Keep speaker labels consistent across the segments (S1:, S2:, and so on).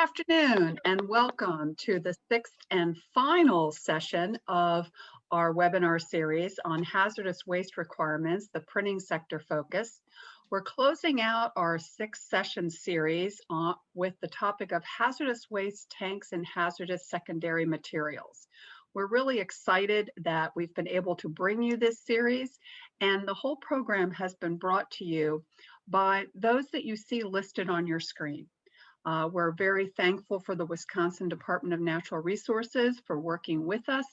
S1: afternoon and welcome to the sixth and final session of our webinar series on hazardous waste requirements, the printing sector focus. We're closing out our sixth session series with the topic of hazardous waste tanks and hazardous secondary materials. We're really excited that we've been able to bring you this series, and the whole program has been brought to you by those that you see listed on your screen. We're very thankful for the Wisconsin Department of Natural Resources for working with us,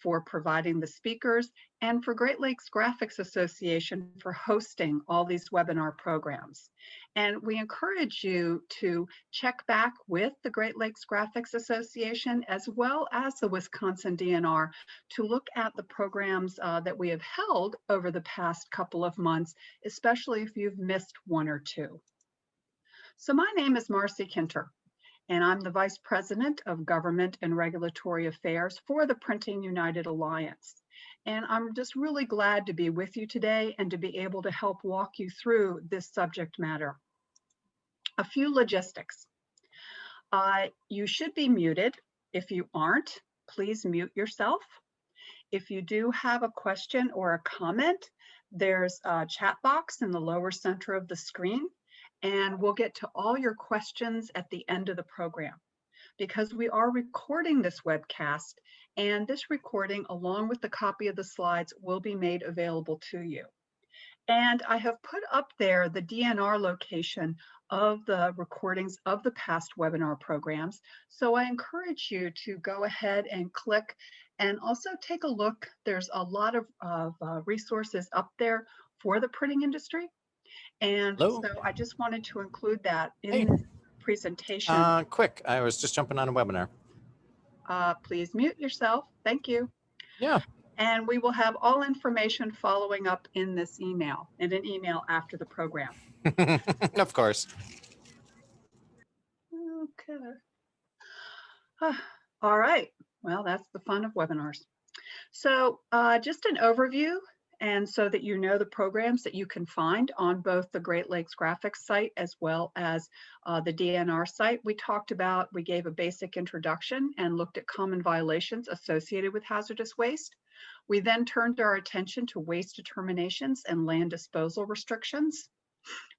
S1: for providing the speakers, and for Great Lakes Graphics Association for hosting all these webinar programs. And we encourage you to check back with the Great Lakes Graphics Association as well as the Wisconsin DNR to look at the programs that we have held over the past couple of months, especially if you've missed one or two. So my name is Marcy Kinter, and I'm the Vice President of Government and Regulatory Affairs for the Printing United Alliance. And I'm just really glad to be with you today and to be able to help walk you through this subject matter. A few logistics. You should be muted. If you aren't, please mute yourself. If you do have a question or a comment, there's a chat box in the lower center of the screen. And we'll get to all your questions at the end of the program, because we are recording this webcast, and this recording, along with the copy of the slides, will be made available to you. And I have put up there the DNR location of the recordings of the past webinar programs. So I encourage you to go ahead and click and also take a look. There's a lot of resources up there for the printing industry. And
S2: Hello.
S1: So I just wanted to include that in this presentation.
S2: Quick, I was just jumping on a webinar.
S1: Please mute yourself. Thank you.
S2: Yeah.
S1: And we will have all information following up in this email, in an email after the program.
S2: Of course.
S1: Okay. All right. Well, that's the fun of webinars. So just an overview. And so that you know the programs that you can find on both the Great Lakes Graphics site as well as the DNR site. We gave a basic introduction and looked at common violations associated with hazardous waste. We then turned our attention to waste determinations and land disposal restrictions.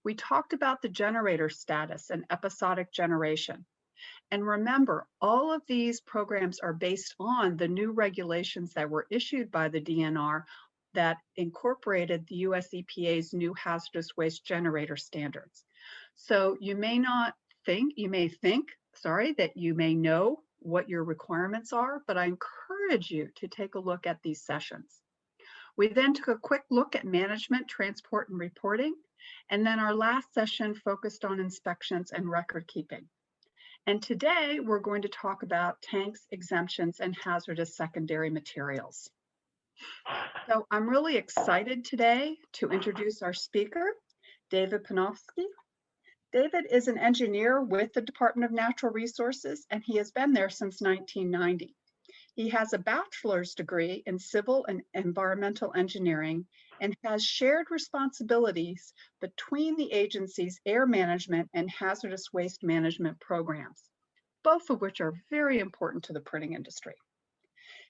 S1: We talked about the generator status and episodic generation. And remember, all of these programs are based on the new regulations that were issued by the DNR that incorporated the US EPA's new hazardous waste generator standards. So you may think that you may know what your requirements are, but I encourage you to take a look at these sessions. We then took a quick look at management, transport, and reporting. And then our last session focused on inspections and record keeping. And today we're going to talk about tanks, exemptions, and hazardous secondary materials. So I'm really excited today to introduce our speaker, David Panofsky. David is an engineer with the Department of Natural Resources, and he has been there since 1990. He has a bachelor's degree in civil and environmental engineering and has shared responsibilities between the agency's air management and hazardous waste management programs, both of which are very important to the printing industry.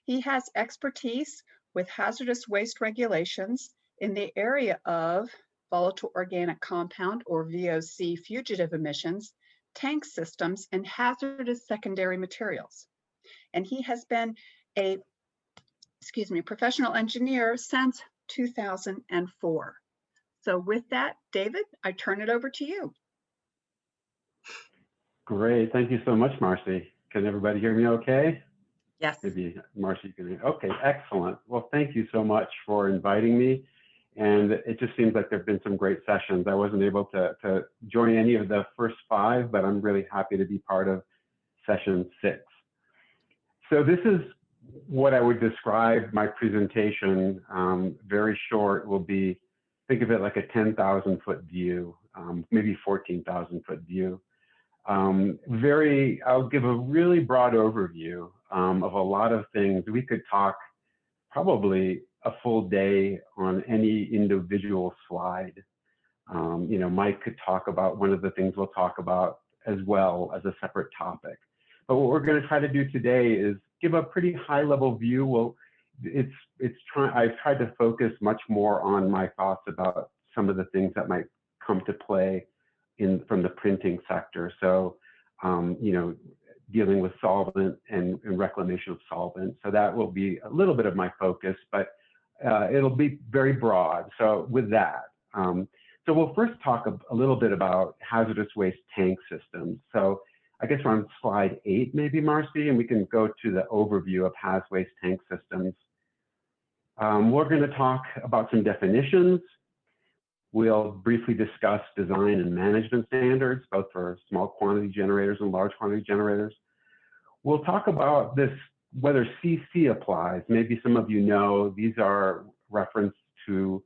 S1: He has expertise with hazardous waste regulations in the area of volatile organic compound or VOC fugitive emissions, tank systems, and hazardous secondary materials. And he has been a professional engineer since 2004. So with that, David, I turn it over to you.
S3: Great, thank you so much, Marcy. Can everybody hear me okay?
S1: Yes.
S3: Maybe Marcy can. Okay, excellent. Well, thank you so much for inviting me. And it just seems like there have been some great sessions. I wasn't able to join any of the first 5, but I'm really happy to be part of session 6. So this is what I would describe my presentation, very short, will be, think of it like a 10,000-foot view, maybe 14,000-foot view. I'll give a really broad overview of a lot of things. We could talk probably a full day on any individual slide. Mike could talk about one of the things we'll talk about as well as a separate topic. But what we're going to try to do today is give a pretty high-level view. Well, I've tried to focus much more on my thoughts about some of the things that might come to play from the printing sector. So, you know, dealing with solvent and reclamation of solvent. So that will be a little bit of my focus, but it'll be very broad. So with that, so we'll first talk a little bit about hazardous waste tank systems. So I guess we're on slide 8, maybe, Marcy, and we can go to the overview of haz waste tank systems. We're going to talk about some definitions. We'll briefly discuss design and management standards, both for small quantity generators and large quantity generators. We'll talk about this, whether CC applies. Maybe some of you know these are reference to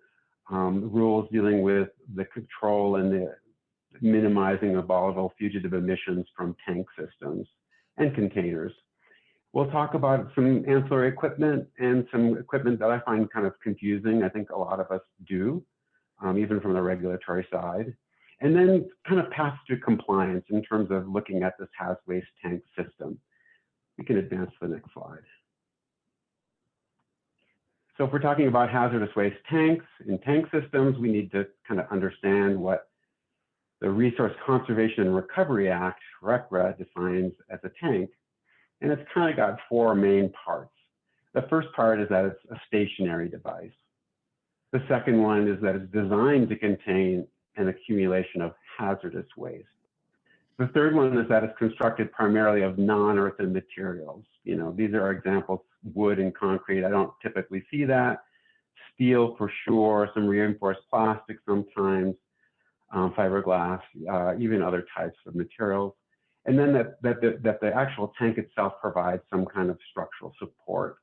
S3: rules dealing with the control and the minimizing of volatile fugitive emissions from tank systems and containers. We'll talk about some ancillary equipment and some equipment that I find kind of confusing. I think a lot of us do, even from the regulatory side. And then kind of pass through compliance in terms of looking at this haz waste tank system. We can advance to the next slide. So if we're talking about hazardous waste tanks in tank systems, we need to kind of understand what the Resource Conservation and Recovery Act, RCRA, defines as a tank. And it's kind of got 4 main parts. The first part is that it's a stationary device. The second one is that it's designed to contain an accumulation of hazardous waste. The third one is that it's constructed primarily of non-earthen materials. You know, these are examples, wood and concrete. I don't typically see that. Steel for sure, some reinforced plastic sometimes, fiberglass, even other types of materials. And then that the actual tank itself provides some kind of structural support.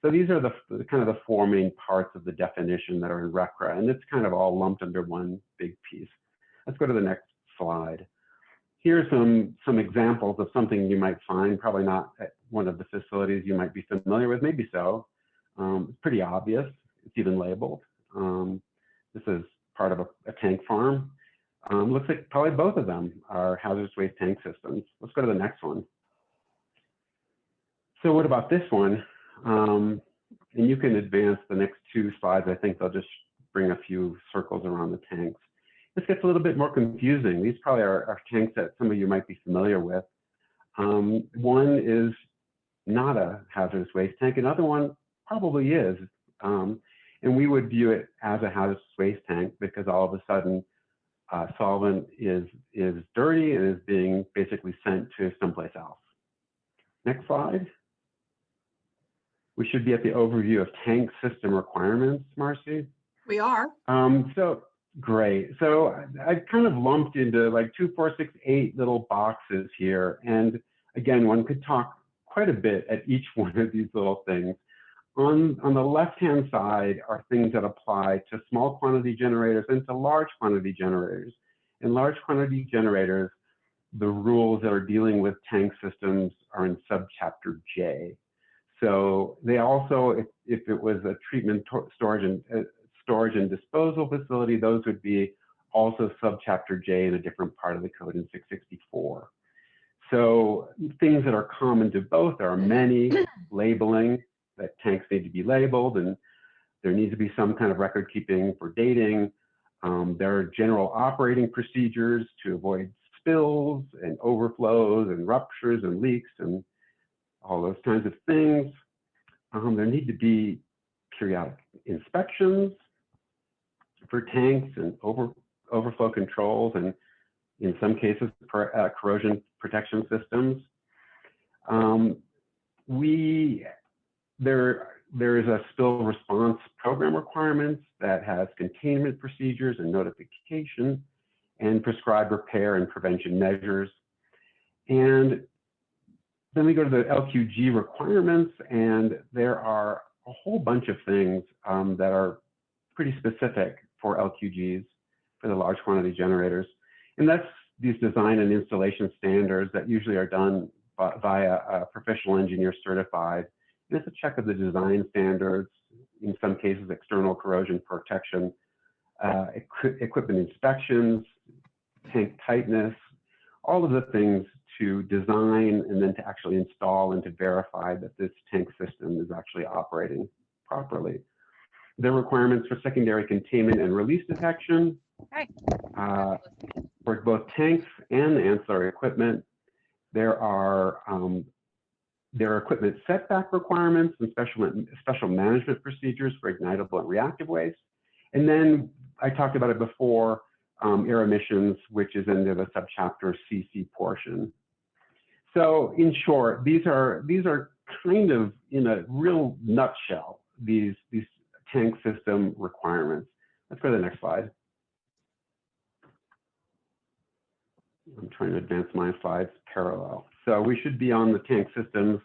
S3: So these are the kind of the 4 main parts of the definition that are in RCRA, and it's kind of all lumped under one big piece. Let's go to the next slide. Here are some examples of something you might find, probably not at one of the facilities you might be familiar with, maybe so. It's pretty obvious. It's even labeled. This is part of a tank farm. Looks like probably both of them are hazardous waste tank systems. Let's go to the next one. So what about this one? And you can advance the next 2 slides. I think they'll just bring a few circles around the tanks. This gets a little bit more confusing. These probably are tanks that some of you might be familiar with. One is not a hazardous waste tank. Another one probably is. And we would view it as a hazardous waste tank because all of a sudden solvent is dirty and is being basically sent to someplace else. Next slide. We should be at the overview of tank system requirements, Marcy.
S1: We are.
S3: So great. So I've kind of lumped into like 2, 4, 6, 8 little boxes here. And again, one could talk quite a bit at each one of these little things. On the left-hand side are things that apply to small quantity generators and to large quantity generators. In large quantity generators, the rules that are dealing with tank systems are in Subchapter J. So they also, if it was a treatment, storage and disposal facility, those would be also Subchapter J in a different part of the code in 664. So things that are common to both are many, labeling, that tanks need to be labeled, and there needs to be some kind of record keeping for dating. There are general operating procedures to avoid spills and overflows and ruptures and leaks and all those kinds of things. There need to be periodic inspections for tanks and overflow controls, and in some cases, corrosion protection systems. There is a spill response program requirements that has containment procedures and notification and prescribed repair and prevention measures. And then we go to the LQG requirements, and there are a whole bunch of things that are pretty specific for LQGs, for the large quantity generators. And that's these design and installation standards that usually are done via a professional engineer certified. And it's a check of the design standards, in some cases external corrosion protection, equipment inspections, tank tightness, all of the things to design and then to actually install and to verify that this tank system is actually operating properly. There are requirements for secondary containment and release detection for both tanks and ancillary equipment. There are equipment setback requirements and special management procedures for ignitable and reactive waste. And then I talked about it before, air emissions, which is under the subchapter CC portion. So in short, these are kind of, in a real nutshell, these tank system requirements. Let's go to the next slide. I'm trying to advance my slides parallel. So we should be on the tank systems.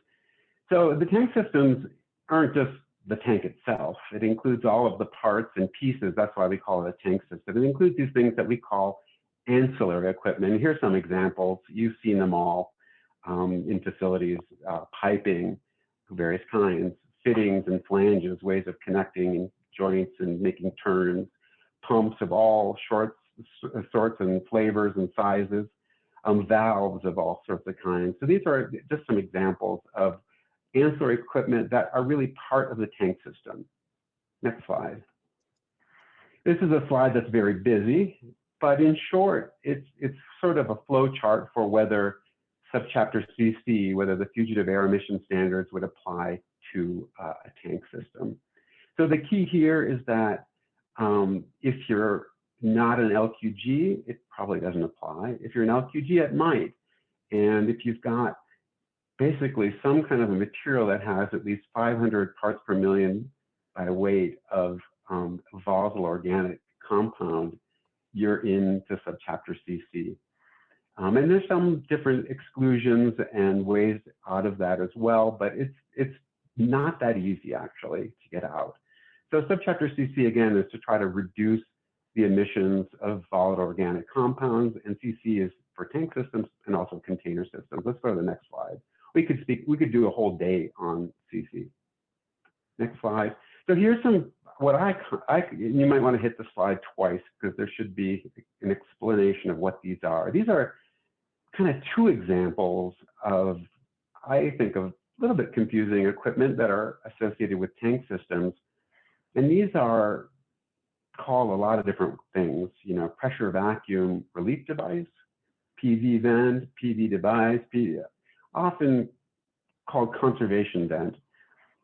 S3: So the tank systems aren't just the tank itself. It includes all of the parts and pieces. That's why we call it a tank system. It includes these things that we call ancillary equipment. And here's some examples. You've seen them all in facilities: piping of various kinds, fittings and flanges, ways of connecting joints and making turns, pumps of all sorts and flavors and sizes, valves of all sorts of kinds. So these are just some examples of ancillary equipment that are really part of the tank system. Next slide. This is a slide that's very busy, but in short, it's sort of a flow chart for whether subchapter CC, whether the fugitive air emission standards would apply to a tank system. So the key here is that if you're not an LQG, it probably doesn't apply. If you're an LQG, it might. And if you've got basically some kind of a material that has at least 500 parts per million by weight of volatile organic compound, you're into subchapter CC. And there's some different exclusions and ways out of that as well, but it's not that easy actually to get out. So subchapter CC again is to try to reduce the emissions of volatile organic compounds, and CC is for tank systems and also container systems. Let's go to the next slide. We could do a whole day on CC. Next slide. So here's some, you might want to hit the slide twice because there should be an explanation of what these are. These are kind of two examples of, I think, of a little bit confusing equipment that are associated with tank systems. And these are called a lot of different things, pressure vacuum relief device, PV vent, PV device, often called conservation vent.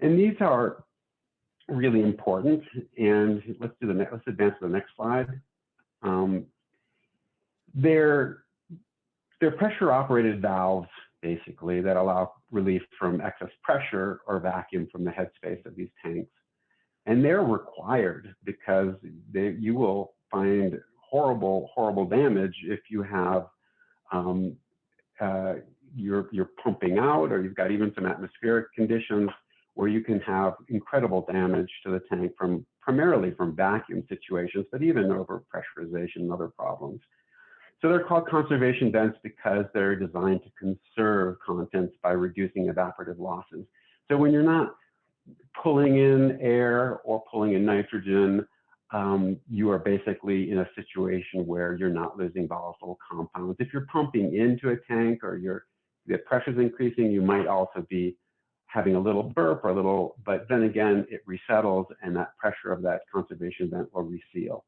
S3: And these are really important. And let's advance to the next slide. They're pressure operated valves, basically, that allow relief from excess pressure or vacuum from the headspace of these tanks. And they're required because you will find horrible damage if you have you're pumping out, or you've got even some atmospheric conditions where you can have incredible damage to the tank primarily from vacuum situations, but even over pressurization and other problems. So they're called conservation vents because they're designed to conserve contents by reducing evaporative losses. So when you're not pulling in air or pulling in nitrogen, you are basically in a situation where you're not losing volatile compounds. If you're pumping into a tank or the pressure's increasing, you might also be having a little burp or but then again, it resettles and that pressure of that conservation vent will reseal.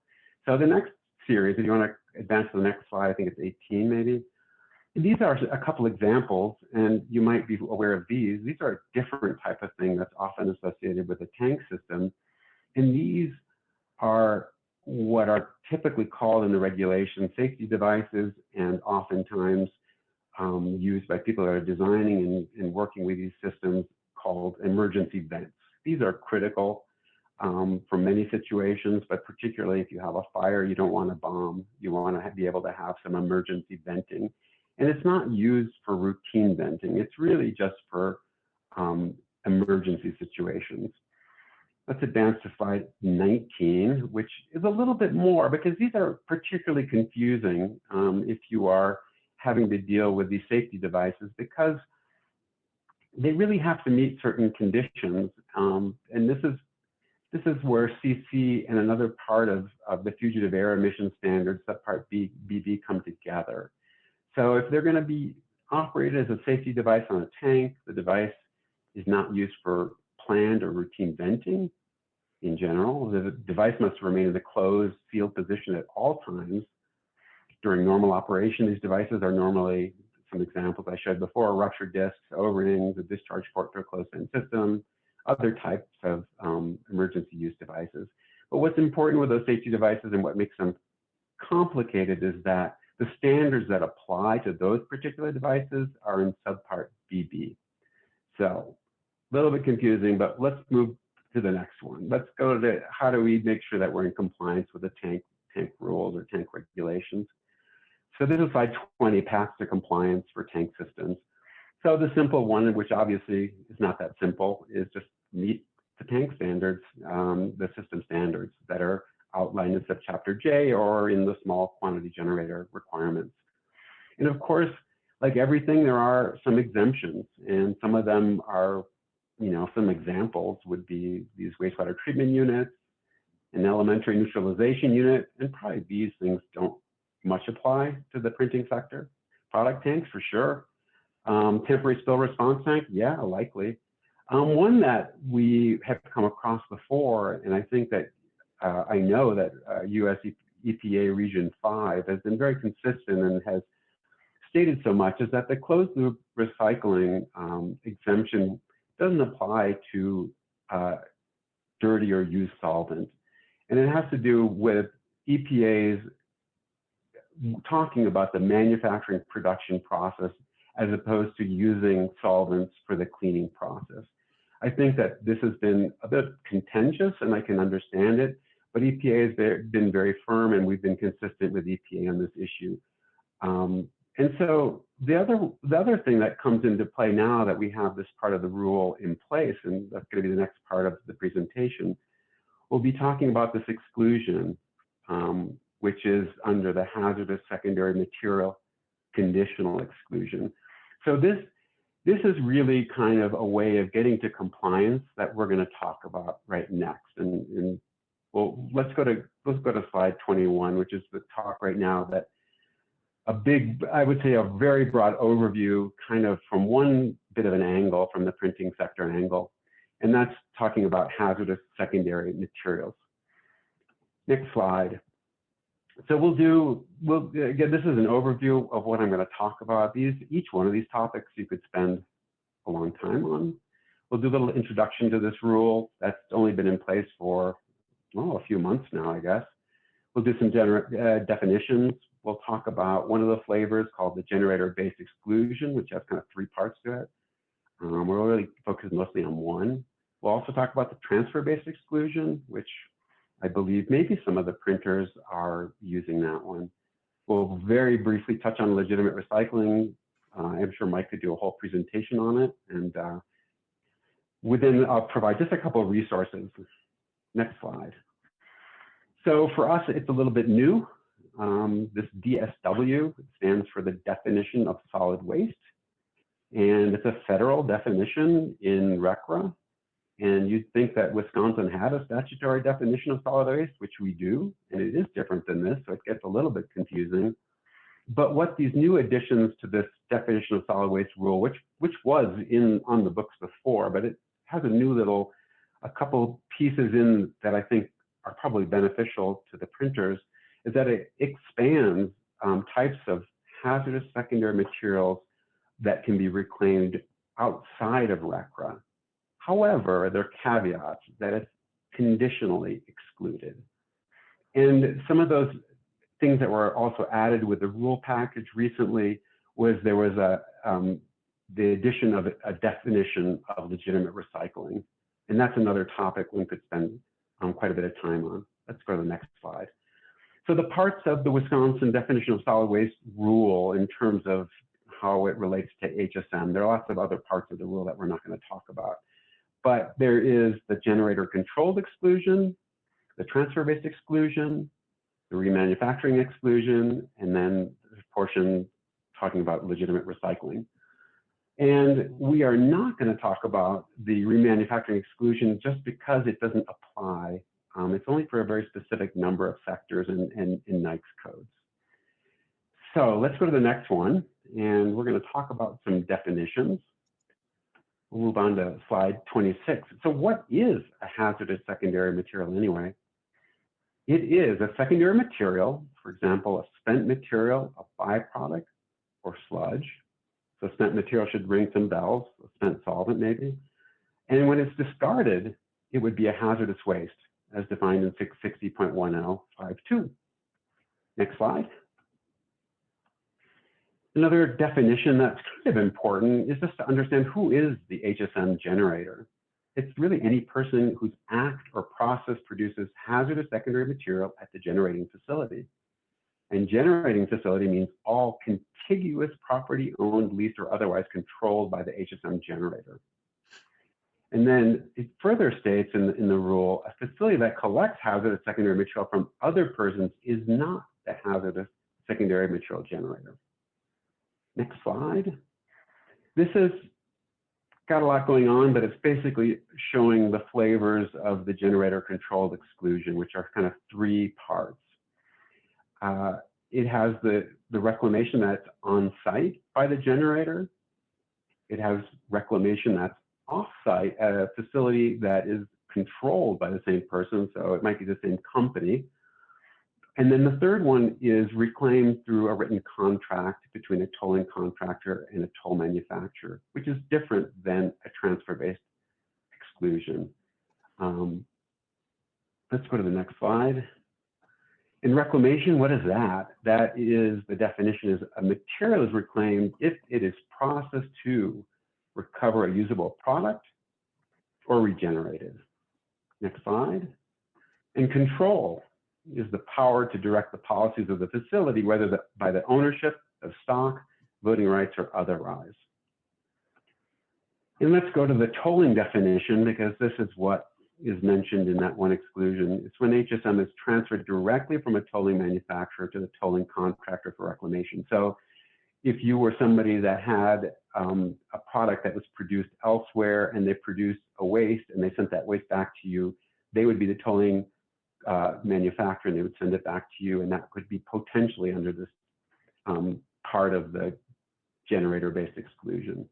S3: So the next series, if you want to advance to the next slide, I think it's 18 maybe. These are a couple examples, and you might be aware of these. These are a different type of thing that's often associated with a tank system. And these are what are typically called in the regulation safety devices, and oftentimes used by people that are designing and working with these systems, called emergency vents. These are critical for many situations, but particularly if you have a fire, you don't want to bomb. You want to be able to have some emergency venting. And it's not used for routine venting. It's really just for emergency situations. Let's advance to slide 19, which is a little bit more, because these are particularly confusing if you are having to deal with these safety devices, because they really have to meet certain conditions. And this is where CC and another part of the fugitive air emission standards, subpart BB, come together. So if they're going to be operated as a safety device on a tank, the device is not used for planned or routine venting in general. The device must remain in a closed, sealed position at all times. During normal operation, these devices are normally, some examples I showed before, ruptured discs, O-rings, a discharge port to a closed-end system, other types of emergency use devices. But what's important with those safety devices and what makes them complicated is that the standards that apply to those particular devices are in subpart BB. So a little bit confusing, but let's move to the next one. Let's go to how do we make sure that we're in compliance with the tank rules or tank regulations. So this is slide 20, paths to compliance for tank systems. So the simple one, which obviously is not that simple, is just meet the tank standards, the system standards that are outlined in Subchapter J or in the small quantity generator requirements. And of course, like everything, there are some exemptions, and some of them are, some examples would be these wastewater treatment units, an elementary neutralization unit, and probably these things don't much apply to the printing sector. Product tanks, for sure. Temporary spill response tank, yeah, likely. One that we have come across before, and I think that I know that US EPA Region 5 has been very consistent and has stated so much, is that the closed loop recycling exemption doesn't apply to dirty or used solvent. And it has to do with EPA's talking about the manufacturing production process as opposed to using solvents for the cleaning process. I think that this has been a bit contentious, and I can understand it, but EPA has been very firm, and we've been consistent with EPA on this issue. And so the other thing that comes into play now that we have this part of the rule in place, and that's going to be the next part of the presentation, we'll be talking about this exclusion, which is under the hazardous secondary material conditional exclusion. So this is really kind of a way of getting to compliance that we're going to talk about right next. And well, let's go to slide 21, which is the talk right now that I would say a very broad overview, kind of from one bit of an angle, from the printing sector angle, and that's talking about hazardous secondary materials. Next slide. So again, this is an overview of what I'm going to talk about. Each one of these topics you could spend a long time on. We'll do a little introduction to this rule that's only been in place for, well, a few months now, I guess. We'll do some definitions. We'll talk about one of the flavors called the generator-based exclusion, which has kind of three parts to it. We'll really focus mostly on one. We'll also talk about the transfer-based exclusion, which I believe maybe some of the printers are using that one. We'll very briefly touch on legitimate recycling. I'm sure Mike could do a whole presentation on it. And I'll provide just a couple of resources. Next slide. So for us, it's a little bit new. This DSW stands for the definition of solid waste. And it's a federal definition in RCRA. And you'd think that Wisconsin had a statutory definition of solid waste, which we do, and it is different than this, so it gets a little bit confusing. But what these new additions to this definition of solid waste rule, which was on the books before, but it has a couple pieces in that I think are probably beneficial to the printers, is that it expands types of hazardous secondary materials that can be reclaimed outside of RCRA. However, there are caveats that it's conditionally excluded. And some of those things that were also added with the rule package recently was there was the addition of a definition of legitimate recycling. And that's another topic we could spend quite a bit of time on. Let's go to the next slide. So the parts of the Wisconsin definition of solid waste rule in terms of how it relates to HSM, there are lots of other parts of the rule that we're not going to talk about. But there is the generator controlled exclusion, the transfer-based exclusion, the remanufacturing exclusion, and then the portion talking about legitimate recycling. And we are not going to talk about the remanufacturing exclusion just because it doesn't apply. It's only for a very specific number of sectors in NICE codes. So let's go to the next one, and we're going to talk about some definitions. We'll move on to slide 26. So what is a hazardous secondary material anyway? It is a secondary material, for example, a spent material, a byproduct, or sludge. So spent material should ring some bells, a spent solvent maybe. And when it's discarded, it would be a hazardous waste, as defined in 660.1052. Next slide. Another definition that's kind of important is just to understand who is the HSM generator. It's really any person whose act or process produces hazardous secondary material at the generating facility. And generating facility means all contiguous property owned, leased, or otherwise controlled by the HSM generator. And then it further states in the rule, a facility that collects hazardous secondary material from other persons is not the hazardous secondary material generator. Next slide. This has got a lot going on, but it's basically showing the flavors of the generator controlled exclusion, which are kind of three parts. It has the reclamation that's on site by the generator. It has reclamation that's off site at a facility that is controlled by the same person, so it might be the same company. And then the third one is reclaimed through a written contract between a tolling contractor and a toll manufacturer, which is different than a transfer-based exclusion. Let's go to the next slide. In reclamation, what is that? That is, the definition is a material is reclaimed if it is processed to recover a usable product or regenerated. Next slide. And control is the power to direct the policies of the facility, whether by the ownership of stock, voting rights, or otherwise. And let's go to the tolling definition, because this is what is mentioned in that one exclusion. It's when HSM is transferred directly from a tolling manufacturer to the tolling contractor for reclamation. So if you were somebody that had a product that was produced elsewhere and they produced a waste and they sent that waste back to you, they would be the tolling manufacturer, and they would send it back to you, and that could be potentially under this part of the generator-based exclusion.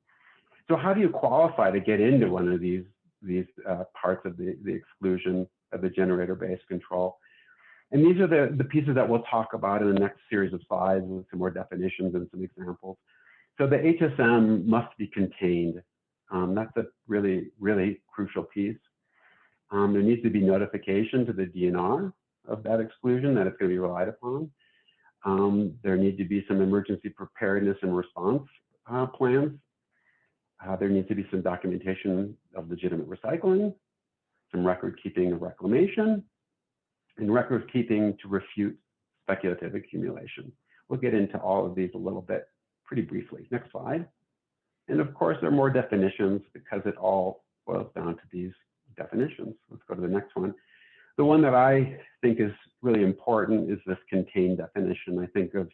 S3: So how do you qualify to get into one of these parts of the exclusion of the generator-based control? And these are the pieces that we'll talk about in the next series of slides with some more definitions and some examples. So the HSM must be contained. That's a really, really crucial piece. There needs to be notification to the DNR of that exclusion that it's going to be relied upon. There need to be some emergency preparedness and response plans. There needs to be some documentation of legitimate recycling, some record keeping of reclamation, and record keeping to refute speculative accumulation. We'll get into all of these a little bit pretty briefly. Next slide. And of course, there are more definitions because it all boils down to these definitions. Let's go to the next one. The one that I think is really important is this contained definition. I think of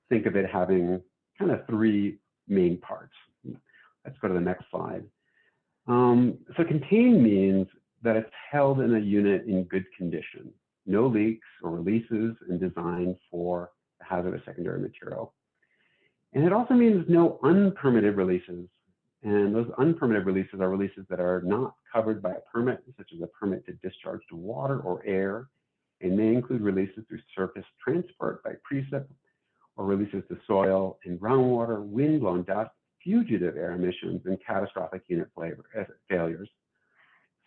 S3: it having kind of three main parts. Let's go to the next slide. So contained means that it's held in a unit in good condition, no leaks or releases, and designed for a hazardous secondary material. And it also means no unpermitted releases. And those unpermitted releases are releases that are not covered by a permit, such as a permit to discharge to water or air, and may include releases through surface transport by precip, or releases to soil and groundwater, wind-blown dust, fugitive air emissions, and catastrophic unit failures.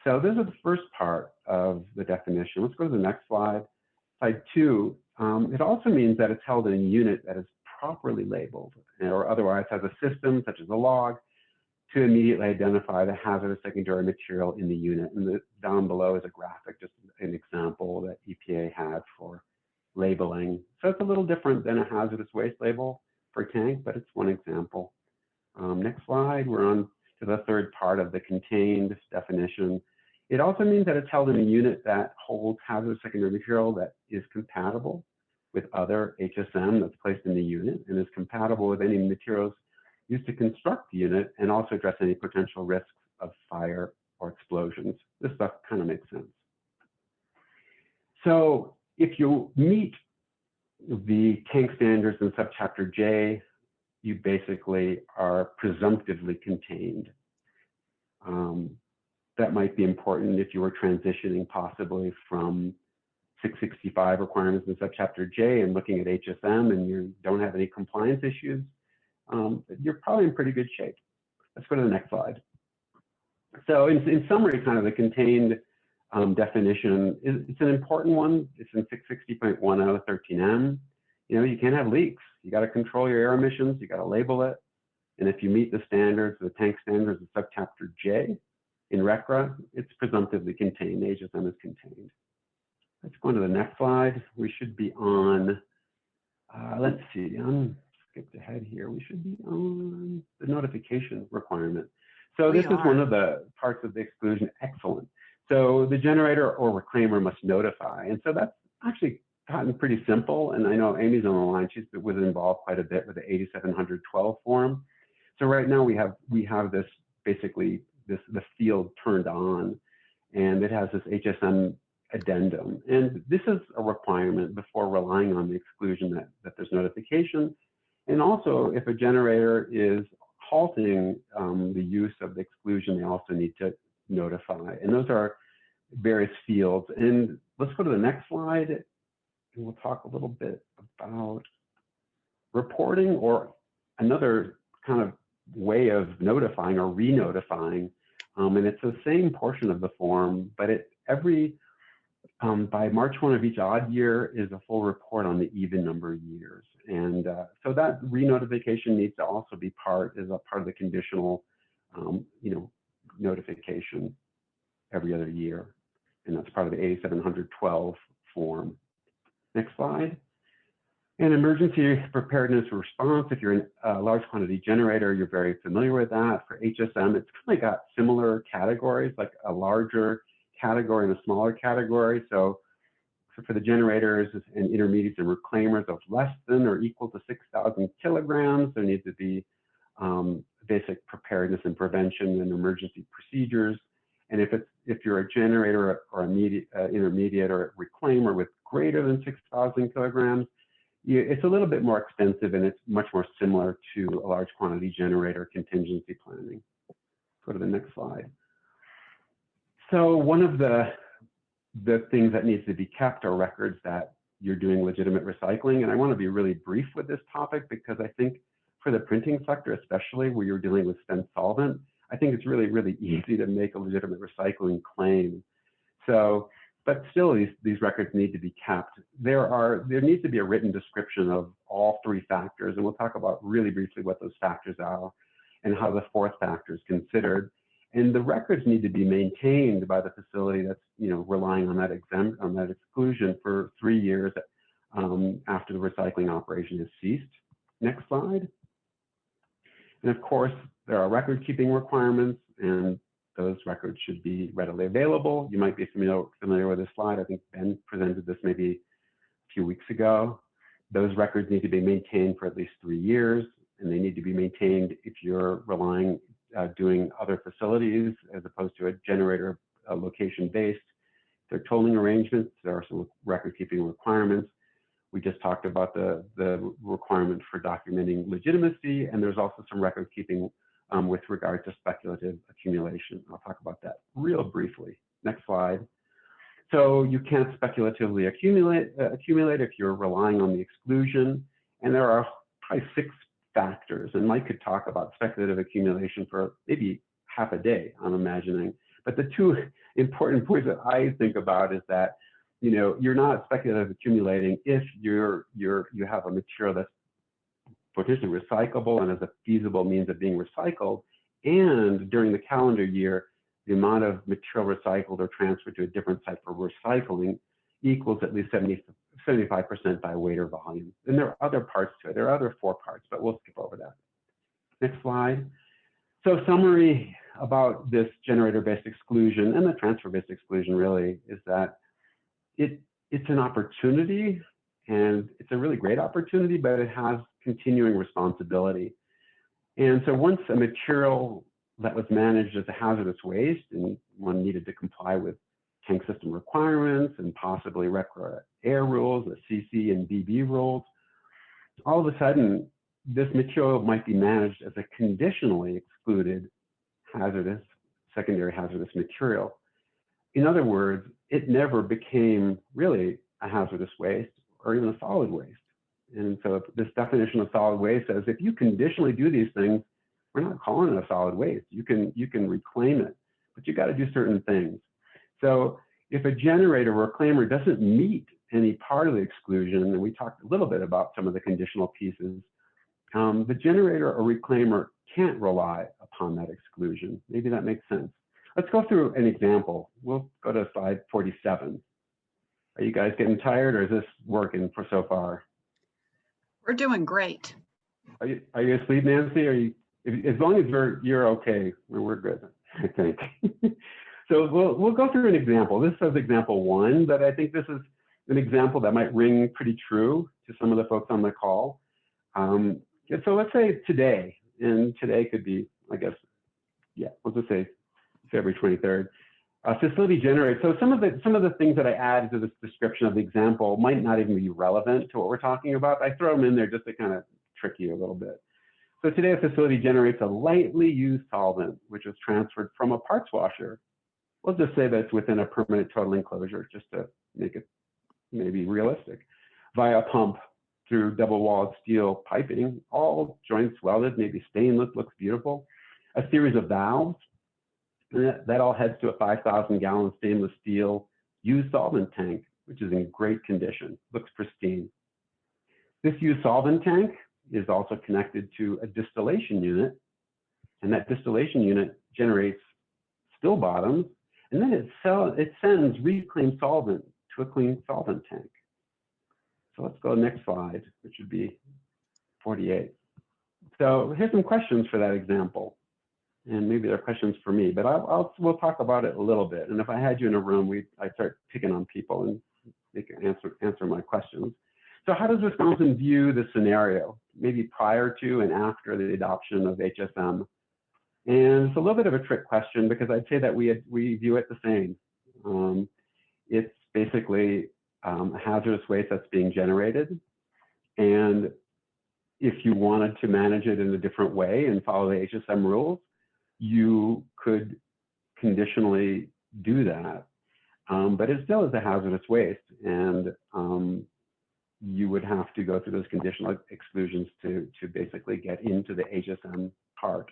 S3: So this is the first part of the definition. Let's go to the next slide. Slide 2. It also means that it's held in a unit that is properly labeled or otherwise has a system such as a log to immediately identify the hazardous secondary material in the unit. And down below is a graphic, just an example that EPA had for labeling. So it's a little different than a hazardous waste label for a tank, but it's one example. Next slide, we're on to the third part of the contained definition. It also means that it's held in a unit that holds hazardous secondary material that is compatible with other HSM that's placed in the unit and is compatible with any materials used to construct the unit and also address any potential risks of fire or explosions. This stuff kind of makes sense. So if you meet The tank standards in subchapter J, you basically are presumptively contained. That might be important if you were transitioning possibly from 665 requirements in subchapter J and looking at HSM and you don't have any compliance issues. You're probably in pretty good shape. Let's go to the next slide. So in summary, kind of the contained definition, it's an important one. It's in 660.1 out of 13M. You know, you can't have leaks. You got to control your air emissions. You got to label it. And if you meet the standards, the tank standards of subchapter J in RCRA, it's presumptively contained. HSM is contained. Let's go on to the next slide. We should be on, let's see, skipped ahead here. We should be on the notification requirement. So this is one of the parts of the exclusion. Excellent. So the generator or reclaimer must notify. And so that's actually gotten pretty simple. And I know Amy's on the line. She was involved quite a bit with the 8712 form. So right now we have this basically the field turned on, and it has this HSM addendum. And this is a requirement before relying on the exclusion that there's notification. And also if a generator is halting the use of the exclusion, they also need to notify. And those are various fields. And let's go to the next slide, and we'll talk a little bit about reporting, or another kind of way of notifying or re-notifying. And it's the same portion of the form, but by March 1 of each odd year is a full report on the even number of years. And so that re-notification needs to also be part of the conditional notification every other year. And that's part of the 8712 form. Next slide. And emergency preparedness response, if you're in a large quantity generator, you're very familiar with that. For HSM, it's kind of got similar categories, like a larger category and a smaller category. So for the generators and intermediates and reclaimers of less than or equal to 6,000 kilograms, there needs to be basic preparedness and prevention and emergency procedures. And if you're a generator or intermediate or reclaimer with greater than 6,000 kilograms, it's a little bit more expensive, and it's much more similar to a large quantity generator contingency planning. Go to the next slide. So one of the things that needs to be kept are records that you're doing legitimate recycling. And I want to be really brief with this topic, because I think for the printing sector, especially where you're dealing with spent solvent, I think it's really, really easy to make a legitimate recycling claim. So, but still, these records need to be kept. There needs to be a written description of all three factors, and we'll talk about really briefly what those factors are and how the fourth factor is considered. And the records need to be maintained by the facility that's relying on that exclusion for 3 years after the recycling operation has ceased. Next slide. And of course, there are record keeping requirements, and those records should be readily available. You might be familiar with this slide. I think Ben presented this maybe a few weeks ago. Those records need to be maintained for at least 3 years, and they need to be maintained if you're doing other facilities as opposed to a generator location-based. There are tolling arrangements. There are some record-keeping requirements. We just talked about the requirement for documenting legitimacy, and there's also some record-keeping with regard to speculative accumulation. I'll talk about that real briefly. Next slide. So you can't speculatively accumulate if you're relying on the exclusion, and there are probably 6 factors, and Mike could talk about speculative accumulation for maybe half a day, I'm imagining. But the 2 important points that I think about is that you're not speculative accumulating if you have a material that's potentially recyclable and as a feasible means of being recycled, and during the calendar year, the amount of material recycled or transferred to a different site for recycling equals at least 75% by weight or volume. And there are other parts to it. There are other 4 parts, but we'll skip over that. Next slide. So summary about this generator-based exclusion and the transfer-based exclusion really is that it's an opportunity, and it's a really great opportunity, but it has continuing responsibility. And so once a material that was managed as a hazardous waste and one needed to comply with tank system requirements and possibly RCRA air rules, the CC and BB rules, all of a sudden, this material might be managed as a conditionally excluded hazardous, secondary hazardous material. In other words, it never became really a hazardous waste or even a solid waste. And so this definition of solid waste says if you conditionally do these things, we're not calling it a solid waste. You can reclaim it, but you got to do certain things. So if a generator or reclaimer doesn't meet any part of the exclusion, and we talked a little bit about some of the conditional pieces, the generator or reclaimer can't rely upon that exclusion. Maybe that makes sense. Let's go through an example. We'll go to slide 47. Are you guys getting tired, or is this working for so far?
S1: We're doing great.
S3: Are you asleep, Nancy? As long as you're okay, we're good, I think. So we'll go through an example. This says example 1, but I think this is an example that might ring pretty true to some of the folks on the call. So let's say today, and today could be, I guess, yeah, we'll just say February 23rd. Facility generates. So some of the things that I add to this description of the example might not even be relevant to what we're talking about. I throw them in there just to kind of trick you a little bit. So today a facility generates a lightly used solvent, which is transferred from a parts washer. We'll just say that it's within a permanent total enclosure, just to make it maybe realistic, via a pump through double-walled steel piping, all joints welded, maybe stainless, looks beautiful, a series of valves. And that all heads to a 5,000-gallon stainless steel used solvent tank, which is in great condition, looks pristine. This used solvent tank is also connected to a distillation unit, and that distillation unit generates still bottoms, and then it sends reclaimed solvent to a clean solvent tank. So let's go to the next slide, which would be 48. So here's some questions for that example. And maybe they're questions for me, but we'll talk about it a little bit. And if I had you in a room, I'd start picking on people and they can answer my questions. So how does Wisconsin view the scenario, maybe prior to and after the adoption of HSM? And it's a little bit of a trick question because I'd say that we view it the same. It's basically a hazardous waste that's being generated. And if you wanted to manage it in a different way and follow the HSM rules, you could conditionally do that. But it still is a hazardous waste. And you would have to go through those conditional exclusions to basically get into the HSM part.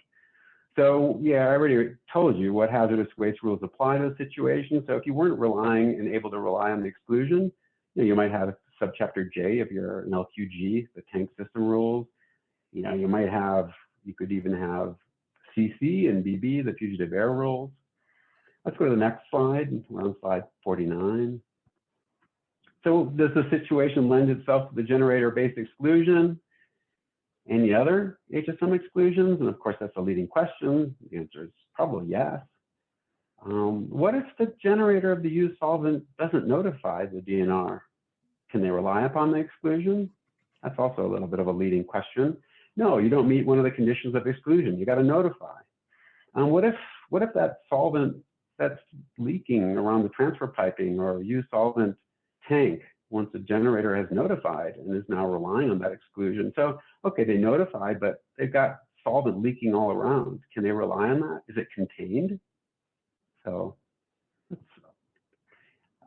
S3: So yeah, I already told you what hazardous waste rules apply to the situation. So if you weren't relying and able to rely on the exclusion, you might have subchapter J if you're an LQG, the tank system rules. You could even have CC and BB, the fugitive air rules. Let's go to the next slide. We're on slide 49. So does the situation lend itself to the generator-based exclusion? Any other HSM exclusions? And of course, that's a leading question. The answer is probably yes. What if the generator of the used solvent doesn't notify the DNR? Can they rely upon the exclusion? That's also a little bit of a leading question. No, you don't meet one of the conditions of exclusion. You got to notify. What if that solvent that's leaking around the transfer piping or used solvent tank, once the generator has notified and is now relying on that exclusion? So, okay, they notified, but they've got solvent leaking all around. Can they rely on that? Is it contained? So,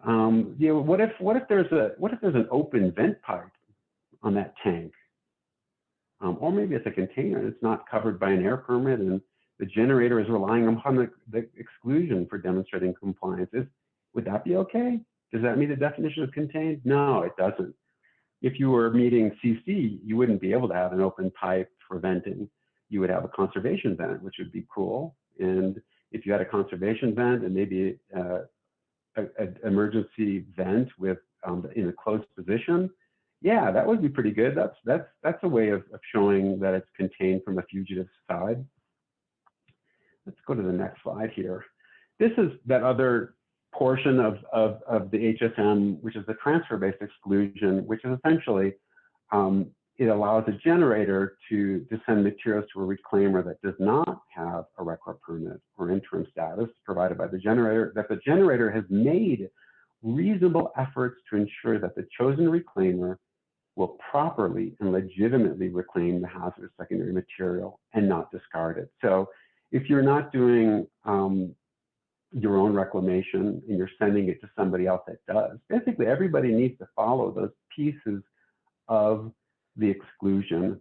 S3: what if there's an open vent pipe on that tank? Or maybe it's a container and it's not covered by an air permit and the generator is relying upon the exclusion for demonstrating compliance. Would that be okay? Does that meet the definition of contained? No, it doesn't. If you were meeting CC, you wouldn't be able to have an open pipe for venting. You would have a conservation vent, which would be cool. And if you had a conservation vent and maybe an emergency vent with in a closed position, yeah, that would be pretty good. That's a way of showing that it's contained from a fugitive side. Let's go to the next slide here. This is that other portion of the HSM, which is the transfer-based exclusion, which is essentially it allows a generator to send materials to a reclaimer that does not have a record permit or interim status provided by the generator, that the generator has made reasonable efforts to ensure that the chosen reclaimer will properly and legitimately reclaim the hazardous secondary material and not discard it. So if you're not doing your own reclamation and you're sending it to somebody else that does, basically everybody needs to follow those pieces of the exclusion.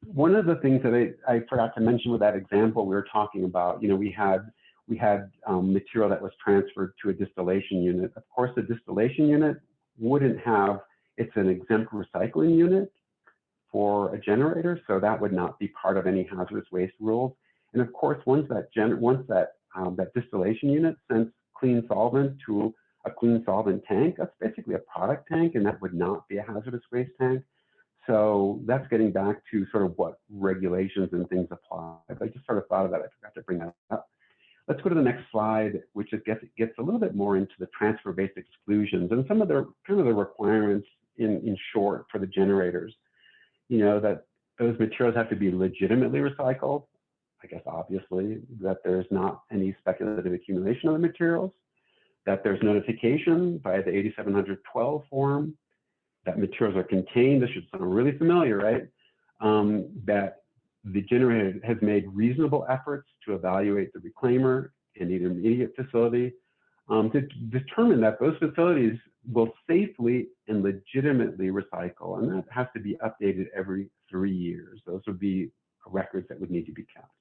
S3: One of the things that I forgot to mention with that example we were talking about, we had material that was transferred to a distillation unit. Of course, the distillation unit wouldn't have, it's an exempt recycling unit for a generator, so that would not be part of any hazardous waste rules. And of course, once that distillation unit sends clean solvent to a clean solvent tank, that's basically a product tank, and that would not be a hazardous waste tank. So that's getting back to sort of what regulations and things apply. I just sort of thought of that. I forgot to bring that up. Let's go to the next slide, which gets a little bit more into the transfer-based exclusions and some of the kind of the requirements in short for the generators. That those materials have to be legitimately recycled. I guess obviously that there's not any speculative accumulation of the materials, that there's notification by the 8712 form, that materials are contained. This should sound really familiar, right? That the generator has made reasonable efforts to evaluate the reclaimer and the intermediate facility to determine that those facilities will safely and legitimately recycle, and that has to be updated every 3 years. Those would be records that would need to be kept.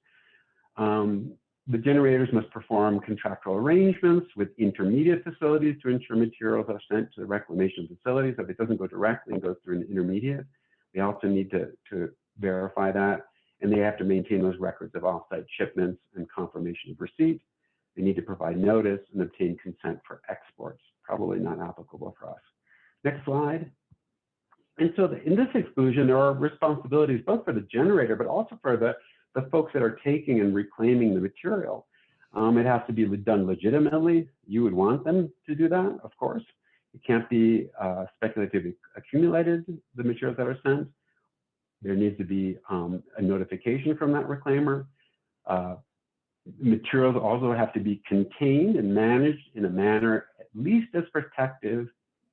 S3: The generators must perform contractual arrangements with intermediate facilities to ensure materials are sent to the reclamation facilities. If it doesn't go directly and goes through an intermediate, we also need to verify that. And they have to maintain those records of offsite shipments and confirmation of receipt. They need to provide notice and obtain consent for exports. Probably not applicable for us. Next slide. And so in this exclusion, there are responsibilities both for the generator, but also for the folks that are taking and reclaiming the material. It has to be done legitimately. You would want them to do that, of course. It can't be speculatively accumulated, the materials that are sent. There needs to be a notification from that reclaimer. Materials also have to be contained and managed in a manner at least as protective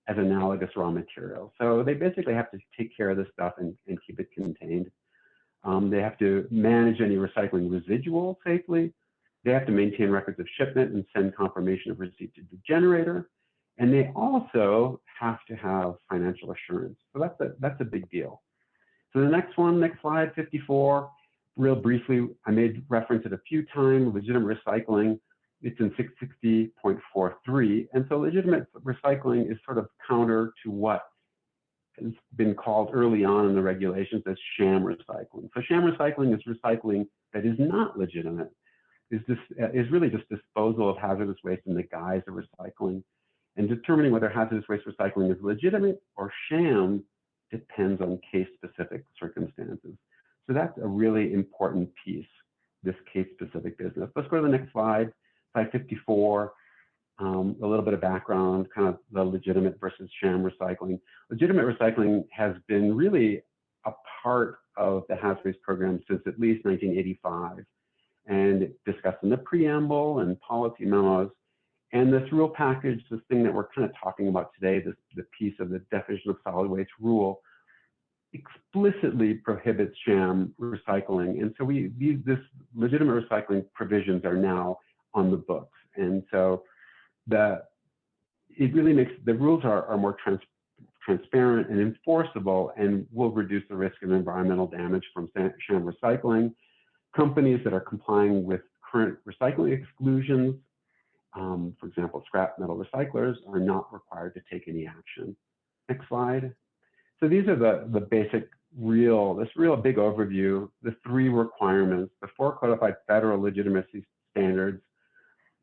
S3: as analogous raw materials. So they basically have to take care of this stuff and keep it contained. They have to manage any recycling residual safely. They have to maintain records of shipment and send confirmation of receipt to the generator. And they also have to have financial assurance. So that's a big deal. So the next slide, 54, real briefly, I made reference it a few times, legitimate recycling. It's in 660.43. And so legitimate recycling is sort of counter to what has been called early on in the regulations as sham recycling. So sham recycling is recycling that is not legitimate. Is really just disposal of hazardous waste in the guise of recycling. And determining whether hazardous waste recycling is legitimate or sham depends on case-specific circumstances. So that's a really important piece, this case-specific business. Let's go to the next slide, slide 54. A little bit of background, kind of the legitimate versus sham recycling. Legitimate recycling has been really a part of the hazardous program since at least 1985, and discussed in the preamble and policy memos. And this rule package, this thing that we're kind of talking about today, the piece of the definition of solid waste rule, explicitly prohibits sham recycling. And so this legitimate recycling provisions are now on the books. And so it really makes the rules are more transparent and enforceable, and will reduce the risk of environmental damage from sham recycling. Companies that are complying with current recycling exclusions, for example, scrap metal recyclers, are not required to take any action. Next slide. So these are the basic this real big overview, the 3 requirements. The 4 codified federal legitimacy standards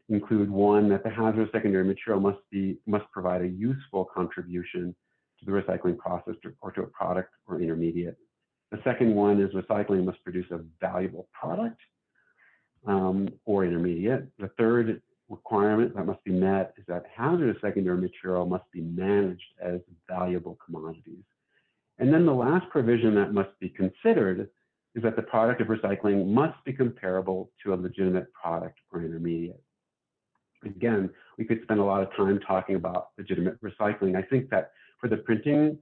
S3: include: 1, that the hazardous secondary material must provide a useful contribution to the recycling process or to a product or intermediate. The second one is recycling must produce a valuable product or intermediate. The third requirement that must be met is that hazardous secondary material must be managed as valuable commodities. And then the last provision that must be considered is that the product of recycling must be comparable to a legitimate product or intermediate. Again, we could spend a lot of time talking about legitimate recycling. I think that for the printing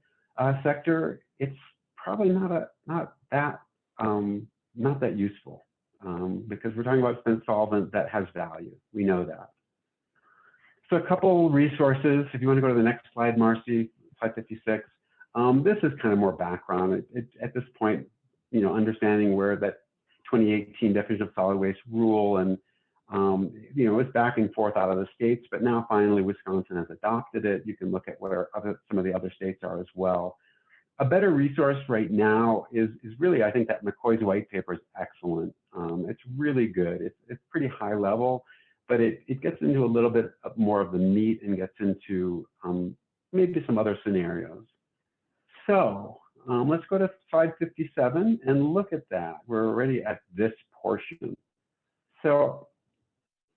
S3: sector, it's probably not that useful because we're talking about spent solvent that has value. We know that. So a couple resources. If you want to go to the next slide, Marcy, slide 56. This is kind of more background. At this point, you know, understanding where that 2018 definition of solid waste rule and you know, it's back and forth out of the states, but now finally Wisconsin has adopted it. You can look at what some of the other states are as well. A better resource right now is really, I think that McCoy's white paper is excellent. It's really good. It's pretty high level, but it gets into a little bit more of the meat and gets into maybe some other scenarios. So let's go to slide 57 and look at that. We're already at this portion. So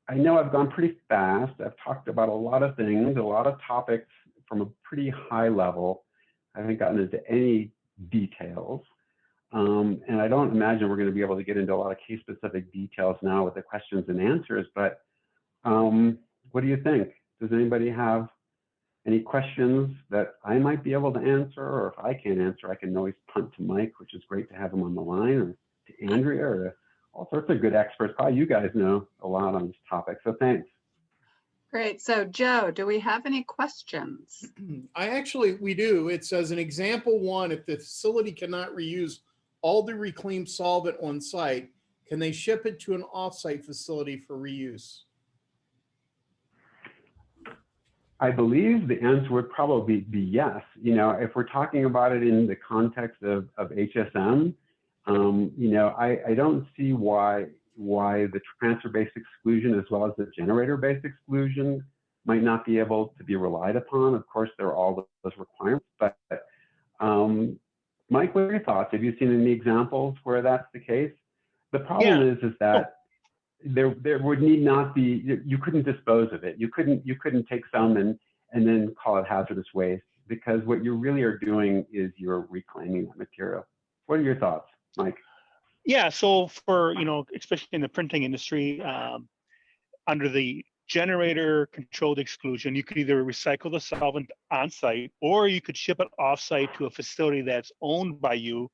S3: I know I've gone pretty fast. I've talked about a lot of things, a lot of topics from a pretty high level. I haven't gotten into any details. And I don't imagine we're going to be able to get into a lot of case-specific details now with the questions and answers, but what do you think? Does anybody have any questions that I might be able to answer? Or if I can't answer, I can always punt to Mike, which is great to have him on the line, or to Andrea, or to all sorts of good experts. Probably you guys know a lot on this topic, so thanks.
S1: Great. So Joe, do we have any questions?
S4: We do. It says in example 1, if the facility cannot reuse all the reclaimed solvent on site, can they ship it to an off-site facility for reuse?
S3: I believe the answer would probably be yes. You know, if we're talking about it in the context of HSM, you know, I don't see why the transfer-based exclusion as well as the generator-based exclusion might not be able to be relied upon. Of course, there are all those requirements, but Mike, what are your thoughts? Have you seen any examples where that's the case? The problem is that there would need not be, you couldn't dispose of it. You couldn't take some and then call it hazardous waste, because what you really are doing is you're reclaiming that material. What are your thoughts, Mike?
S5: Yeah, so for, you know, especially in the printing industry, under the generator controlled exclusion, you could either recycle the solvent on site or you could ship it off site to a facility that's owned by you.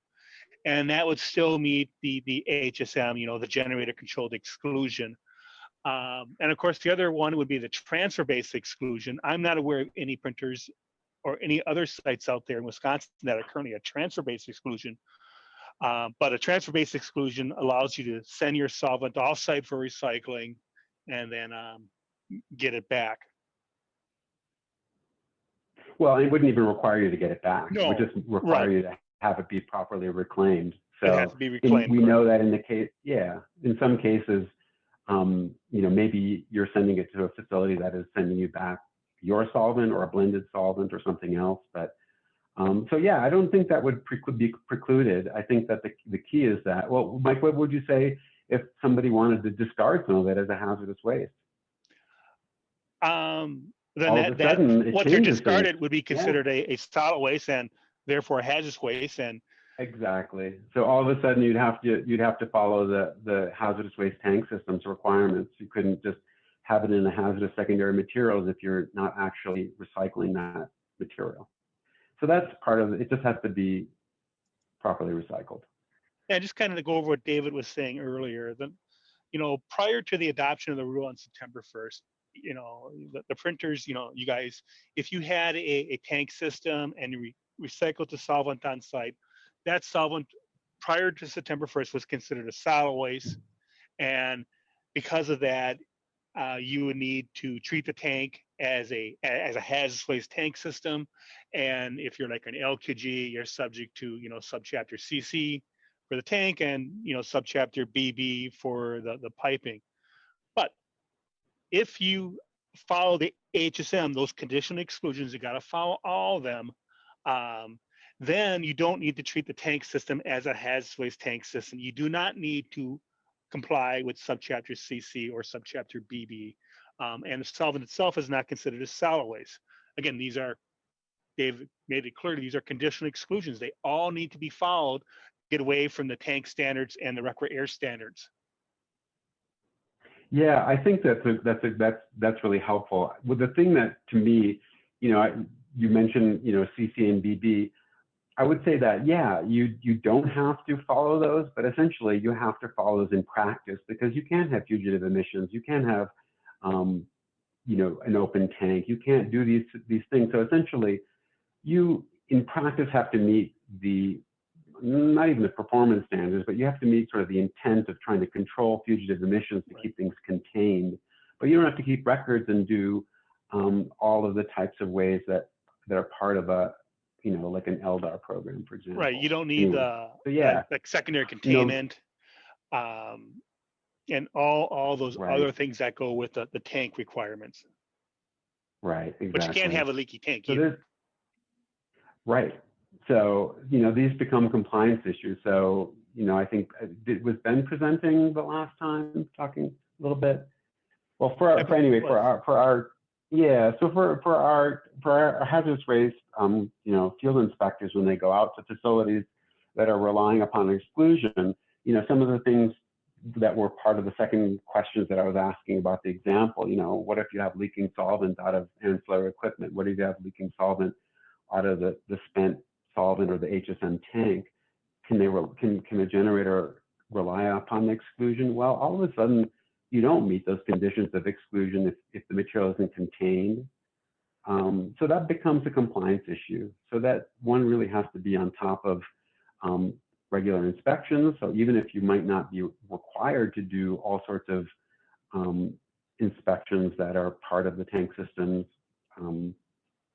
S5: And that would still meet the HSM, you know, the generator controlled exclusion. And of course, the other one would be the transfer-based exclusion. I'm not aware of any printers or any other sites out there in Wisconsin that are currently a transfer-based exclusion. But a transfer-based exclusion allows you to send your solvent off-site for recycling and then get it back.
S3: Well, it wouldn't even require you to get it back.
S5: No,
S3: it would just require you to have it be properly reclaimed. So
S5: it has to be reclaimed.
S3: we know that in the case, in some cases, you know, maybe you're sending it to a facility that is sending you back your solvent or a blended solvent or something else. But so yeah, I don't think that would be precluded. I think that the key is that, well, Mike, what would you say if somebody wanted to discard some of it as a hazardous waste?
S5: Then what you discarded would be considered a solid waste and therefore hazardous waste. And
S3: exactly. So all of a sudden you'd have to follow the hazardous waste tank system's requirements. You couldn't just have it in a hazardous secondary materials if you're not actually recycling that material. So that's part of it. It just has to be properly recycled.
S5: yeah, just kind of to go over what David was saying earlier, you know, prior to the adoption of the rule on September 1st, you know, the printers, you know, you guys, if you had a tank system and you recycled the solvent on site, that solvent prior to September 1st was considered a solid waste. And because of that, you would need to treat the tank as a hazardous waste tank system. And if you're like an LQG, you're subject to, you know, subchapter CC for the tank and, you know, subchapter BB for the piping. But if you follow the HSM, those conditional exclusions, you got to follow all of them. Then you don't need to treat the tank system as a hazardous waste tank system. You do not need to comply with subchapter CC or subchapter BB. And the solvent itself is not considered a solid waste. Again, these are Dave made it clear, these are conditional exclusions. They all need to be followed, get away from the tank standards and the RCRA air standards.
S3: Yeah, I think that's really helpful. Well, the thing that to me, you mentioned, CC and BB. I would say that, yeah, you don't have to follow those, but essentially you have to follow those in practice, because you can't have fugitive emissions. You can't have, an open tank. You can't do these things. So essentially, you in practice have to meet not even the performance standards, but you have to meet sort of the intent of trying to control fugitive emissions to keep things contained. But you don't have to keep records and do all of the types of ways that are part of a, like an LDAR program, for example.
S5: Right. You don't need the like secondary containment, and all those other things that go with the tank requirements.
S3: Right. Exactly.
S5: But you can't have a leaky tank
S3: so
S5: either.
S3: Right. So, these become compliance issues. So, I think, was Ben presenting the last time, talking a little bit? Well, for our hazardous waste, field inspectors, when they go out to facilities that are relying upon exclusion, some of the things that were part of the second questions that I was asking about the example, what if you have leaking solvent out of ancillary equipment? What if you have leaking solvent out of the spent solvent or the HSM tank? Can a generator rely upon the exclusion? Well, all of a sudden, you don't meet those conditions of exclusion if the material isn't contained. So that becomes a compliance issue. So that one really has to be on top of regular inspections. So even if you might not be required to do all sorts of inspections that are part of the tank system's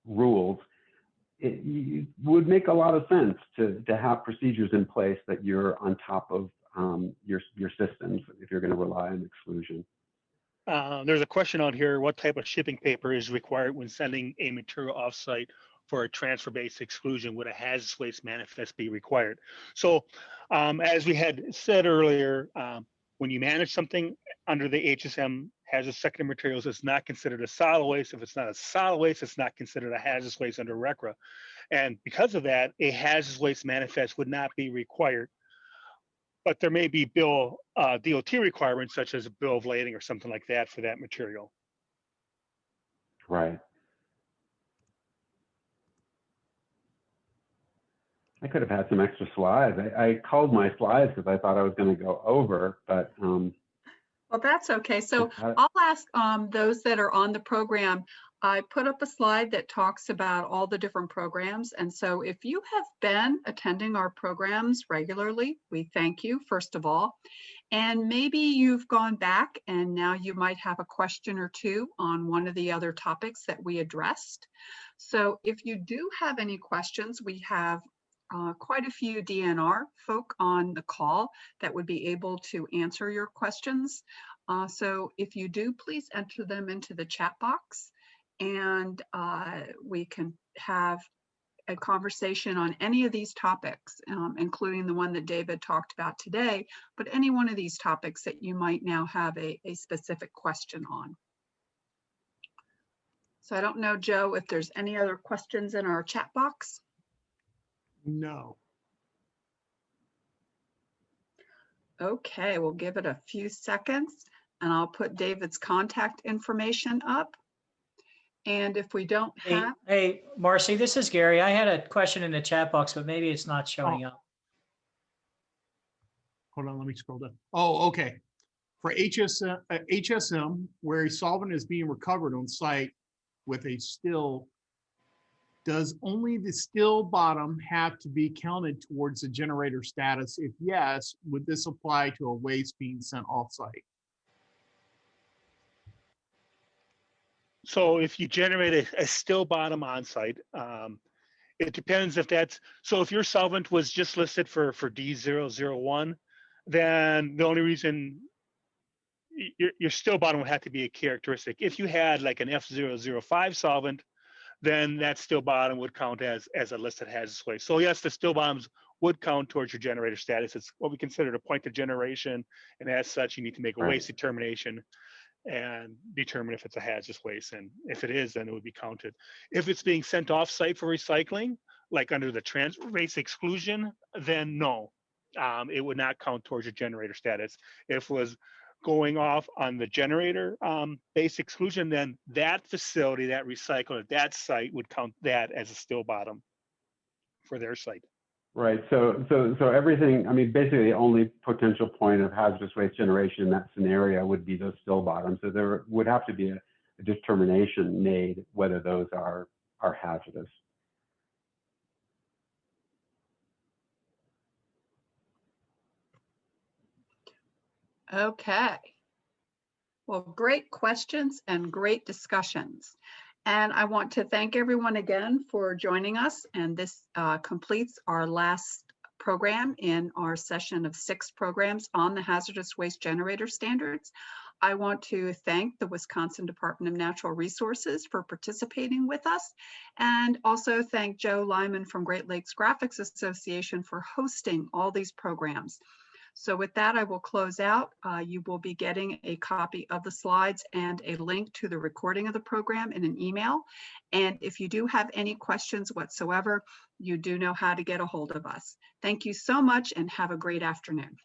S3: rules, it would make a lot of sense to have procedures in place that you're on top of your systems if you're going to rely on exclusion.
S5: There's a question out here: what type of shipping paper is required when sending a material offsite for a transfer-based exclusion? Would a hazardous waste manifest be required? So, as we had said earlier, when you manage something under the HSM hazardous secondary materials, it's not considered a solid waste. If it's not a solid waste, it's not considered a hazardous waste under RCRA. And because of that, a hazardous waste manifest would not be required. But there may be DOT requirements, such as a bill of lading or something like that for that material.
S3: Right. I could have had some extra slides. I called my slides because I thought I was going to go over, but
S1: well, that's okay. So I'll ask those that are on the program. I put up a slide that talks about all the different programs. And so if you have been attending our programs regularly, we thank you, first of all. And maybe you've gone back and now you might have a question or two on one of the other topics that we addressed. So if you do have any questions, we have quite a few DNR folk on the call that would be able to answer your questions. So if you do, please enter them into the chat box, and we can have a conversation on any of these topics, including the one that David talked about today, but any one of these topics that you might now have a specific question on. So I don't know, Joe, if there's any other questions in our chat box.
S4: No.
S1: Okay, we'll give it a few seconds and I'll put David's contact information up. And if we don't have...
S6: Hey, Marcy, this is Gary. I had a question in the chat box, but maybe it's not showing up.
S4: Hold on, let me scroll down. Oh, okay. For HSM, where a solvent is being recovered on site with a still, does only the still bottom have to be counted towards the generator status? If yes, would this apply to a waste being sent off-site?
S5: So if you generate a still bottom on site, it depends if that's, so if your solvent was just listed for D001, then the only reason your still bottom would have to be a characteristic. If you had like an F005 solvent, then that still bottom would count as a listed hazardous waste. So yes, the still bottoms would count towards your generator status. It's what we consider a point of generation, and as such, you need to make a waste determination. and determine if it's a hazardous waste. And if it is, then it would be counted. If it's being sent off site for recycling, like under the transfer waste exclusion, then no, it would not count towards your generator status. If it was going off on the generator base exclusion, then that facility, that recycler, that site would count that as a still bottom for their site.
S3: Right. So everything, I mean, basically the only potential point of hazardous waste generation in that scenario would be those still bottoms. So there would have to be a determination made whether those are hazardous.
S1: Okay. Well, great questions and great discussions. And I want to thank everyone again for joining us. And this completes our last program in our session of 6 programs on the hazardous waste generator standards. I want to thank the Wisconsin Department of Natural Resources for participating with us, and also thank Joe Lyman from Great Lakes Graphics Association for hosting all these programs. So with that, I will close out. You will be getting a copy of the slides and a link to the recording of the program in an email. And if you do have any questions whatsoever, you do know how to get a hold of us. Thank you so much and have a great afternoon.